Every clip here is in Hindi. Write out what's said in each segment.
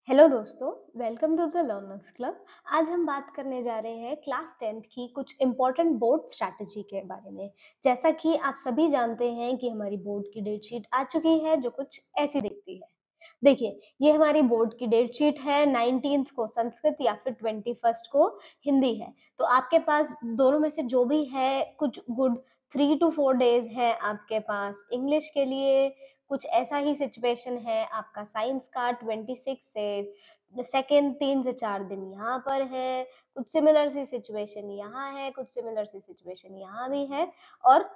हेलो दोस्तों, welcome to the learners club. आज हम बात करने जा रहे हैं क्लास 10th की कुछ इम्पोर्टेंट बोर्ड स्ट्रैटेजी के बारे में। जैसा कि आप सभी जानते हैं कि हमारी बोर्ड की डेट शीट आ चुकी है जो कुछ ऐसी दिखती है। देखिए, ये हमारी बोर्ड की डेट शीट है। 19th को संस्कृत या फिर 21st को हिंदी है। तो आपके पास दोनों में से जो भी है कुछ गुड 3 to 4 डेज है आपके पास इंग्लिश के लिए। कुछ ऐसा ही सिचुएशन है आपका साइंस का 26 से सेकेंड 3 से 4 दिन यहाँ पर है। कुछ सिमिलर सी सिचुएशन यहाँ है, कुछ सिमिलर सी सिचुएशन यहाँ भी है। और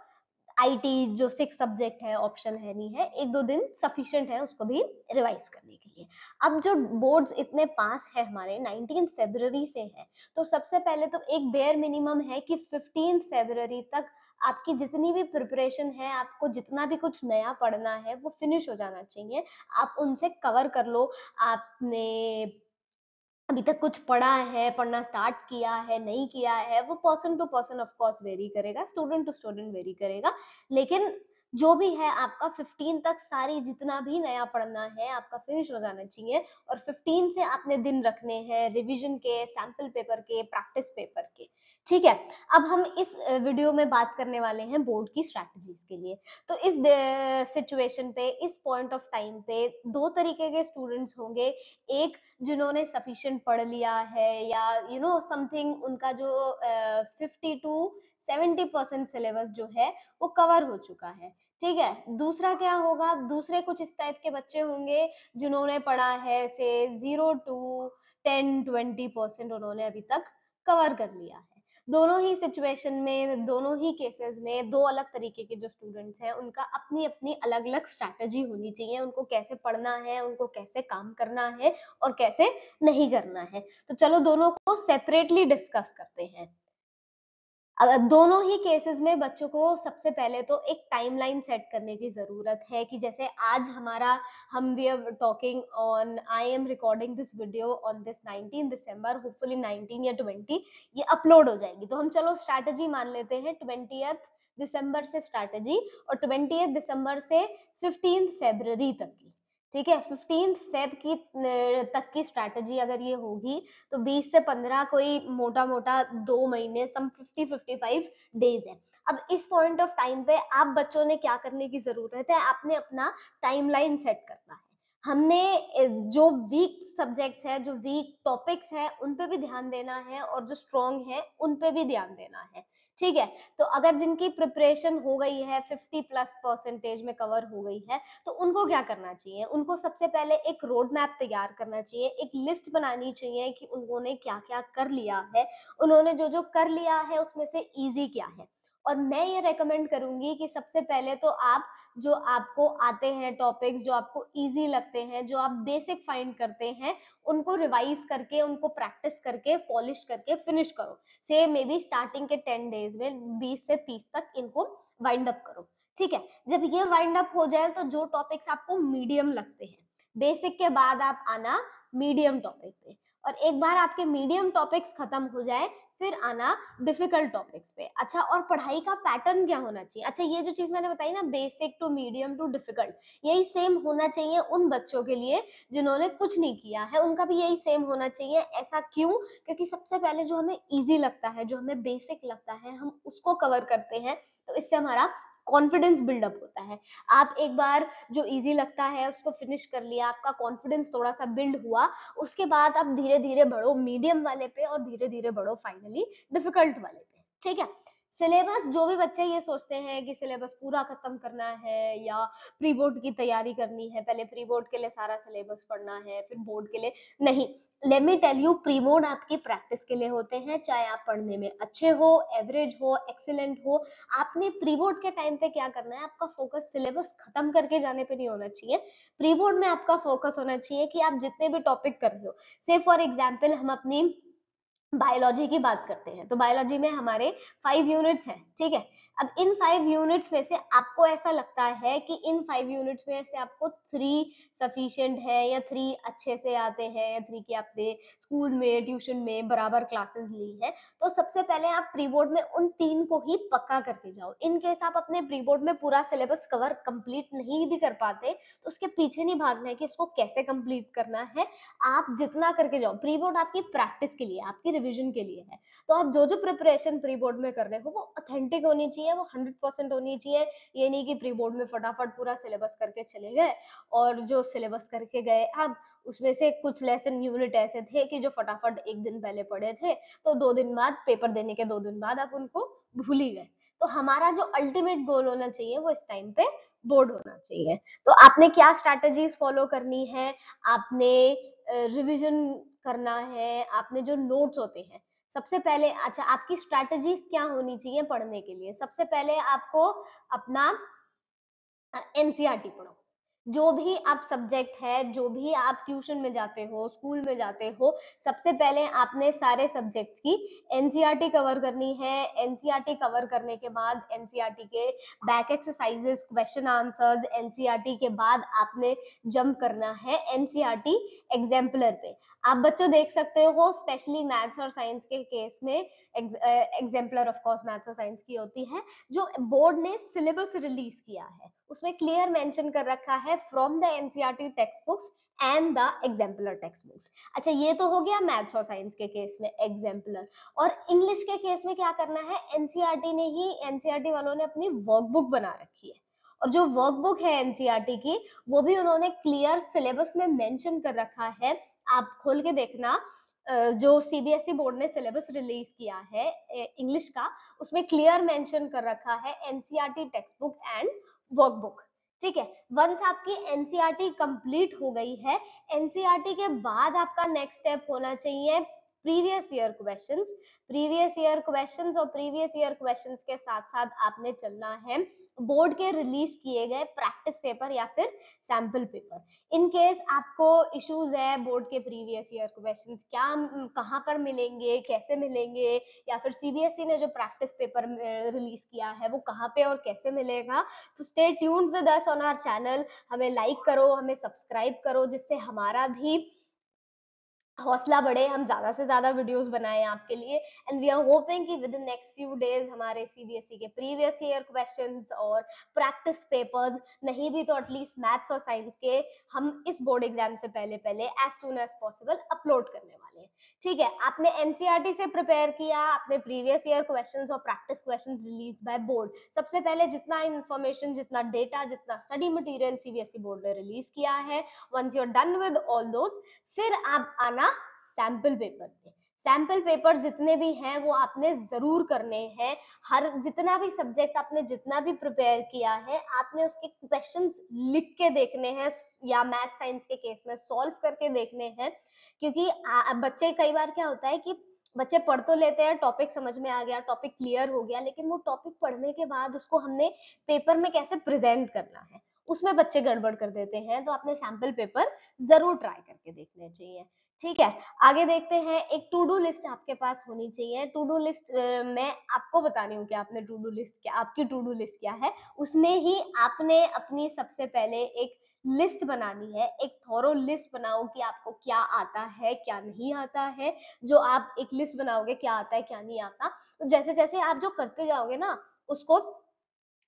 आईटी जो 6 सब्जेक्ट है ऑप्शन है नहीं है, 1-2 दिन सफिशिएंट है उसको भी रिवाइज करने के लिए। अब जो बोर्ड्स इतने पास है हमारे 19 फरवरी से है, तो सबसे पहले तो एक बेयर मिनिमम है कि 15 फरवरी तक आपकी जितनी भी प्रिपरेशन है, आपको जितना भी कुछ नया पढ़ना है वो फिनिश हो जाना चाहिए। आप उनसे कवर कर लो। आपने अभी तक कुछ पढ़ा है, पढ़ना स्टार्ट किया है, नहीं किया है, वो person to person of course vary करेगा, स्टूडेंट टू स्टूडेंट वेरी करेगा। लेकिन जो भी है आपका 15 तक सारी जितना भी नया पढ़ना है आपका फिनिश हो जाना चाहिए। और 15 से आपने दिन रखने हैं रिवीजन के, सैंपल पेपर के, प्रैक्टिस पेपर के। ठीक है। अब हम इस वीडियो में बात करने वाले हैं बोर्ड की स्ट्रैटेजीज के लिए। तो इस सिचुएशन पे, इस पॉइंट ऑफ टाइम पे दो तरीके के स्टूडेंट्स होंगे। एक जिन्होंने सफिशिएंट पढ़ लिया है या समथिंग उनका जो 50 to 70% सिलेबस जो है वो कवर हो चुका है। ठीक है। दूसरा क्या होगा, दूसरे कुछ इस टाइप के बच्चे होंगे जिन्होंने पढ़ा है से 0 to 10-20% उन्होंने अभी तक कवर कर लिया है। दोनों ही सिचुएशन में, दोनों ही केसेस में दो अलग तरीके के जो स्टूडेंट्स हैं उनका अपनी अपनी अलग अलग स्ट्रैटेजी होनी चाहिए। उनको कैसे पढ़ना है, उनको कैसे काम करना है और कैसे नहीं करना है। तो चलो दोनों को सेपरेटली डिस्कस करते हैं। अगर दोनों ही केसेस में बच्चों को सबसे पहले तो एक टाइमलाइन सेट करने की जरूरत है कि जैसे आज हमारा हम we are talking on, I am recording this video on this 19 December, hopefully 19 या 20 ये अपलोड हो जाएगी। तो हम चलो स्ट्रैटेजी मान लेते हैं 20 दिसंबर से स्ट्रैटेजी और 20 दिसंबर से 15 फरवरी तक की। ठीक है। 15 फेब की तक की स्ट्रैटेजी अगर ये होगी तो 20 से 15 कोई मोटा मोटा 2 महीने, सम 50-55 डेज है। अब इस पॉइंट ऑफ टाइम पे आप बच्चों ने क्या करने की जरूरत है, आपने अपना टाइमलाइन सेट करना है। हमने जो वीक सब्जेक्ट्स है, जो वीक टॉपिक्स है उन पे भी ध्यान देना है और जो स्ट्रॉन्ग है उन पे भी ध्यान देना है। ठीक है। तो अगर जिनकी प्रिपरेशन हो गई है 50+% में कवर हो गई है, तो उनको क्या करना चाहिए, उनको सबसे पहले एक रोड मैप तैयार करना चाहिए, एक लिस्ट बनानी चाहिए कि उन्होंने क्या क्या कर लिया है, उन्होंने जो जो कर लिया है उसमें से इजी क्या है। और मैं ये रेकमेंड करूंगी कि सबसे पहले तो आप जो आपको आते हैं टॉपिक्स, जो आपको इजी लगते हैं, जो आप बेसिक फाइंड करते हैं, उनको रिवाइज करके, उनको प्रैक्टिस करके, पॉलिश करके फिनिश करो। से मे बी स्टार्टिंग के 10 डेज में 20 से 30 तक इनको वाइंड अप करो। ठीक है। जब ये वाइंड अप हो जाए तो जो टॉपिक्स आपको मीडियम लगते हैं, बेसिक के बाद आप आना मीडियम टॉपिक पे। और एक बार आपके मीडियम टॉपिक्स खत्म हो जाए फिर आना डिफिकल्ट टॉपिक्स पे। अच्छा, और पढ़ाई का पैटर्न क्या होना चाहिए? अच्छा, ये जो चीज मैंने बताई ना, basic to medium to difficult, यही सेम होना चाहिए उन बच्चों के लिए जिन्होंने कुछ नहीं किया है, उनका भी यही सेम होना चाहिए। ऐसा क्यों? क्योंकि सबसे पहले जो हमें इजी लगता है, जो हमें बेसिक लगता है, हम उसको कवर करते हैं। तो इससे हमारा कॉन्फिडेंस बिल्डअप होता है। आप एक बार जो इजी लगता है उसको फिनिश कर लिया, आपका कॉन्फिडेंस थोड़ा सा बिल्ड हुआ, उसके बाद आप धीरे धीरे बढ़ो मीडियम वाले पे और धीरे धीरे बढ़ो फाइनली डिफिकल्ट वाले पे। ठीक है। सिलेबस, जो भी बच्चे ये सोचते हैं कि सिलेबस पूरा खत्म करना है या प्री बोर्ड की तैयारी करनी है, पहले प्री बोर्ड के लिए सारा सिलेबस पढ़ना है फिर बोर्ड के लिए, नहीं। Let me tell you, pre board आपकी प्रैक्टिस के लिए होते हैं। चाहे आप पढ़ने में अच्छे हो, एवरेज हो, एक्सीलेंट हो, आपने प्री बोर्ड के टाइम पे क्या करना है, आपका फोकस सिलेबस खत्म करके जाने पे नहीं होना चाहिए। प्री बोर्ड में आपका फोकस होना चाहिए कि आप जितने भी टॉपिक कर रहे हो, से फॉर एग्जाम्पल हम अपनी बायोलॉजी की बात करते हैं तो बायोलॉजी में हमारे 5 यूनिट्स हैं। ठीक है। अब इन 5 यूनिट्स में से आपको ऐसा लगता है कि इन 5 यूनिट्स में से आपको 3 सफिशिएंट है या 3 अच्छे से आते हैं या 3 की आपने स्कूल में ट्यूशन में बराबर क्लासेस ली है, तो सबसे पहले आप प्री बोर्ड में उन 3 को ही पक्का करके जाओ। इन केस आप अपने प्री बोर्ड में पूरा सिलेबस कवर कंप्लीट नहीं भी कर पाते, तो उसके पीछे नहीं भागना है कि इसको कैसे कंप्लीट करना है, आप जितना करके जाओ। प्री बोर्ड आपकी प्रैक्टिस के लिए, आपकी रिविजन के लिए है। तो आप जो जो प्रिपरेशन प्री बोर्ड में कर रहे हो वो ऑथेंटिक होनी चाहिए, वो 100% होनी चाहिए। ये नहीं कि प्री बोर्ड में फटाफट पूरा सिलेबस करके चले गए, और जो सिलेबस करके गए अब उसमें से कुछ लेसन यूनिट ऐसे थे कि जो फटाफट एक दिन पहले पढ़े थे, तो 2 दिन बाद, पेपर देने के 2 दिन बाद आप उनको भूल ही गए। तो हमारा जो अल्टीमेट गोल होना चाहिए वो इस टाइम पे बोर्ड होना चाहिए। तो आपने क्या स्ट्रैटेजीज फॉलो करनी है, आपने रिवीजन करना है, आपने जो नोट्स होते हैं सबसे पहले, अच्छा आपकी स्ट्रैटेजीज क्या होनी चाहिए पढ़ने के लिए? सबसे पहले आपको अपना एनसीईआरटी पढ़ो। जो भी आप सब्जेक्ट है, जो भी आप ट्यूशन में जाते हो, स्कूल में जाते हो, सबसे पहले आपने सारे सब्जेक्ट्स की एनसीईआरटी कवर करनी है। एनसीईआरटी कवर करने के बाद एनसीईआरटी के back exercises, question answers, NCERT के बाद आपने जंप करना है एनसीईआरटी एग्जाम्पलर पे। आप बच्चों देख सकते हो, स्पेशली मैथ्स और साइंस के केस में एग्जाम्पलर ऑफ कोर्स मैथ्स और साइंस की होती है, जो बोर्ड ने सिलेबस रिलीज किया है उसमें क्लियर मेंशन कर रखा है from the NCERT text books and the exemplar text books. अच्छा ये तो हो गया मैथ्स और साइंस के केस में एग्जाम्पलर। और इंग्लिश के केस में क्या करना है, एनसीईआरटी ने ही, एनसीईआरटी वालों ने अपनी वर्कबुक बना रखी है, और जो वर्कबुक है एनसीईआरटी की वो भी उन्होंने क्लियर सिलेबस में मेंशन कर रखा है। आप खोल के देखना, जो सीबीएसई बोर्ड ने सिलेबस रिलीज किया है इंग्लिश का, उसमें क्लियर मेंशन कर रखा है NCERT text book and workbook. ठीक है, वंस आपकी एनसीईआरटी कंप्लीट हो गई है, एनसीईआरटी के बाद आपका नेक्स्ट स्टेप होना चाहिए previous year questions. Previous year questions और प्रीवियस ईयर क्वेश्चंस के साथ साथ आपने चलना है बोर्ड के रिलीज किए गए प्रैक्टिस पेपर या फिर सैंपल पेपर। इन केस आपको इश्यूज है बोर्ड के प्रीवियस ईयर क्वेश्चंस क्या, कहाँ पर मिलेंगे, कैसे मिलेंगे, या फिर सीबीएसई ने जो प्रैक्टिस पेपर रिलीज किया है वो कहाँ पे और कैसे मिलेगा, तो stay tuned with us on our channel. हमें लाइक करो, हमें सब्सक्राइब करो, जिससे हमारा भी हौसला बढ़े, हम ज्यादा से ज्यादा वीडियोस बनाएं आपके लिए। एंड वी आर होपिंग कि with in next few days हमारे सीबीएसई के प्रीवियस ईयर क्वेश्चंस और प्रैक्टिस पेपर्स, नहीं भी तो एटलीस्ट मैथ्स और साइंस के, हम इस बोर्ड एग्जाम से पहले पहले as soon as possible upload करने वाले हैं। ठीक है, आपने एनसीईआरटी से प्रिपेयर किया, आपने प्रीवियस ईयर क्वेश्चंस और practice questions release by board, सबसे पहले जितना इंफॉर्मेशन, जितना डेटा, जितना स्टडी मटेरियल सीबीएसई बोर्ड ने रिलीज किया है, once you are done with all those, फिर आप आना सैंपल पेपर पे। सैंपल पेपर जितने भी हैं वो आपने जरूर करने हैं। हर जितना भी सब्जेक्ट आपने जितना भी प्रिपेयर किया है, आपने उसके क्वेश्चंस लिख के देखने हैं, या मैथ साइंस के केस में सॉल्व करके देखने हैं। क्योंकि बच्चे, कई बार क्या होता है कि बच्चे पढ़ तो लेते हैं, टॉपिक समझ में आ गया, टॉपिक क्लियर हो गया, लेकिन वो टॉपिक पढ़ने के बाद उसको हमने पेपर में कैसे प्रेजेंट करना है, उसमें बच्चे गड़बड़ कर देते हैं। तो आपने सैंपल पेपर जरूर ट्राई करके देखने चाहिए। ठीक है, आगे देखते हैं। एक टू डू लिस्ट आपके पास होनी चाहिए। टू डू लिस्ट मैं आपको बता रही हूँ कि आपने टू डू लिस्ट क्या, आपकी टू डू लिस्ट क्या है। उसमें ही आपने अपनी सबसे पहले एक लिस्ट बनानी है, एक थोरो लिस्ट बनाओ कि आपको क्या आता है क्या नहीं आता है। जो आप एक लिस्ट बनाओगे क्या आता है क्या नहीं आता, तो जैसे जैसे आप जो करते जाओगे ना, उसको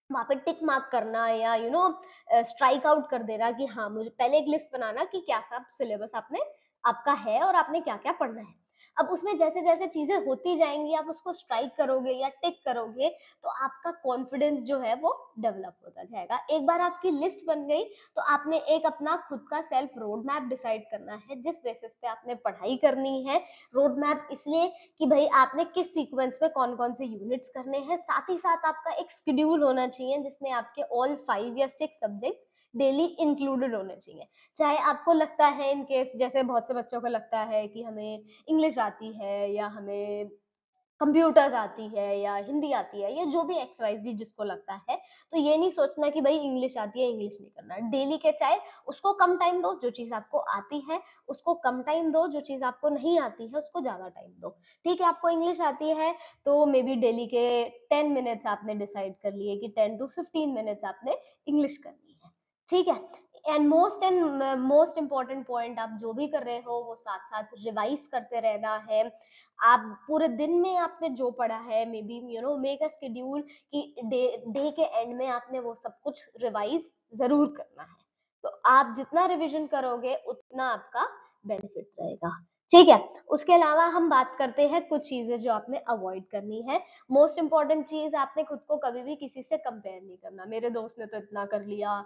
वहां पे टिक मार्क करना, या स्ट्राइक आउट कर देना कि हाँ, मुझे पहले एक लिस्ट बनाना कि क्या सब सिलेबस आपने, आपका है और आपने क्या क्या पढ़ना है। अब उसमें जैसे जैसे चीजें होती जाएंगी, आप उसको स्ट्राइक करोगे या टिक करोगे, तो आपका कॉन्फिडेंस जो है वो डेवलप होता जाएगा। एक बार आपकी लिस्ट बन गई, तो आपने एक अपना खुद का सेल्फ रोड मैप डिसाइड करना है, जिस बेसिस पे आपने पढ़ाई करनी है। रोड मैप इसलिए कि भाई आपने किस सीक्वेंस में कौन कौन से यूनिट्स करने हैं, साथ ही साथ आपका एक शेड्यूल होना चाहिए जिसमें आपके ऑल 5 या 6 सब्जेक्ट डेली इंक्लूडेड होने चाहिए। चाहे आपको लगता है, इन केस जैसे बहुत से बच्चों को लगता है कि हमें इंग्लिश आती है या हमें कंप्यूटर्स आती है या हिंदी आती है या जो भी एक्स वाई जी जिसको लगता है, तो ये नहीं सोचना कि भाई इंग्लिश आती है इंग्लिश नहीं करना। डेली के चाहे उसको कम टाइम दो, जो चीज आपको आती है उसको कम टाइम दो, जो चीज आपको नहीं आती है उसको ज्यादा टाइम दो। ठीक है, आपको इंग्लिश आती है तो मे बी डेली के 10 मिनट्स आपने डिसाइड कर लिए कि 10 to 15 मिनट्स आपने इंग्लिश करनी है। ठीक है, एंड मोस्ट इम्पॉर्टेंट पॉइंट, आप जो भी कर रहे हो वो साथ साथ रिवाइज करते रहना है। आप पूरे दिन में आपने जो पढ़ा है, may be make a schedule कि डे डे के एंड में आपने वो सब कुछ रिवाइज जरूर करना है। तो आप जितना रिवीजन करोगे उतना आपका बेनिफिट रहेगा। ठीक है, उसके अलावा हम बात करते हैं कुछ चीजें जो आपने अवॉइड करनी है। मोस्ट इंपॉर्टेंट चीज, आपने खुद को कभी भी किसी से कंपेयर नहीं करना। मेरे दोस्त ने तो इतना कर लिया,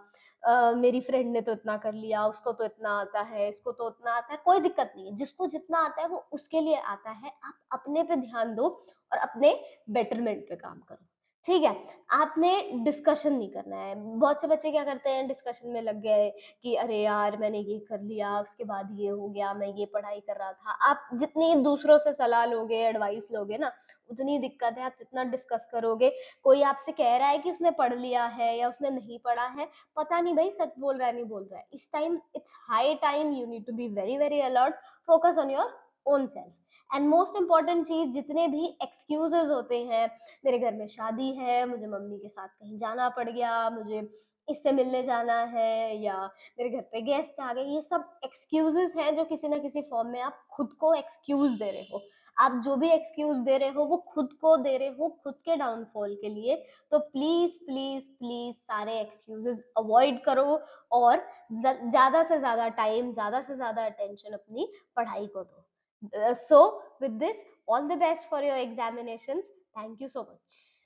मेरी फ्रेंड ने तो इतना कर लिया, उसको तो इतना आता है, इसको तो उतना आता है। कोई दिक्कत नहीं है, जिसको जितना आता है वो उसके लिए आता है। आप अपने पे ध्यान दो और अपने बेटरमेंट पे काम करो। ठीक है, आपने डिस्कशन नहीं करना है। बहुत से बच्चे क्या करते हैं, डिस्कशन में लग गए कि अरे यार मैंने ये कर लिया, उसके बाद ये हो गया, मैं ये पढ़ाई कर रहा था। आप जितनी दूसरों से सलाह लोगे, एडवाइस लोगे ना, उतनी दिक्कत है। आप जितना डिस्कस करोगे, कोई आपसे कह रहा है कि उसने पढ़ लिया है या उसने नहीं पढ़ा है, पता नहीं भाई सच बोल रहा है नहीं बोल रहा है। इस time it's high time you need to be very very alert, focus on your own self. And most important चीज, जितने भी एक्सक्यूजेस होते हैं, मेरे घर में शादी है, मुझे मम्मी के साथ कहीं जाना पड़ गया, मुझे इससे मिलने जाना है, या मेरे घर पे गेस्ट आ गए, ये सब एक्सक्यूजेस हैं जो किसी ना किसी फॉर्म में आप खुद को एक्सक्यूज दे रहे हो। आप जो भी एक्सक्यूज दे रहे हो वो खुद को दे रहे हो, खुद के डाउनफॉल के लिए। तो प्लीज प्लीज प्लीज सारे एक्सक्यूजेस अवॉइड करो और ज्यादा से ज्यादा टाइम, ज्यादा से ज्यादा अटेंशन अपनी पढ़ाई को दो। So with this, all the best for your examinations. Thank you so much.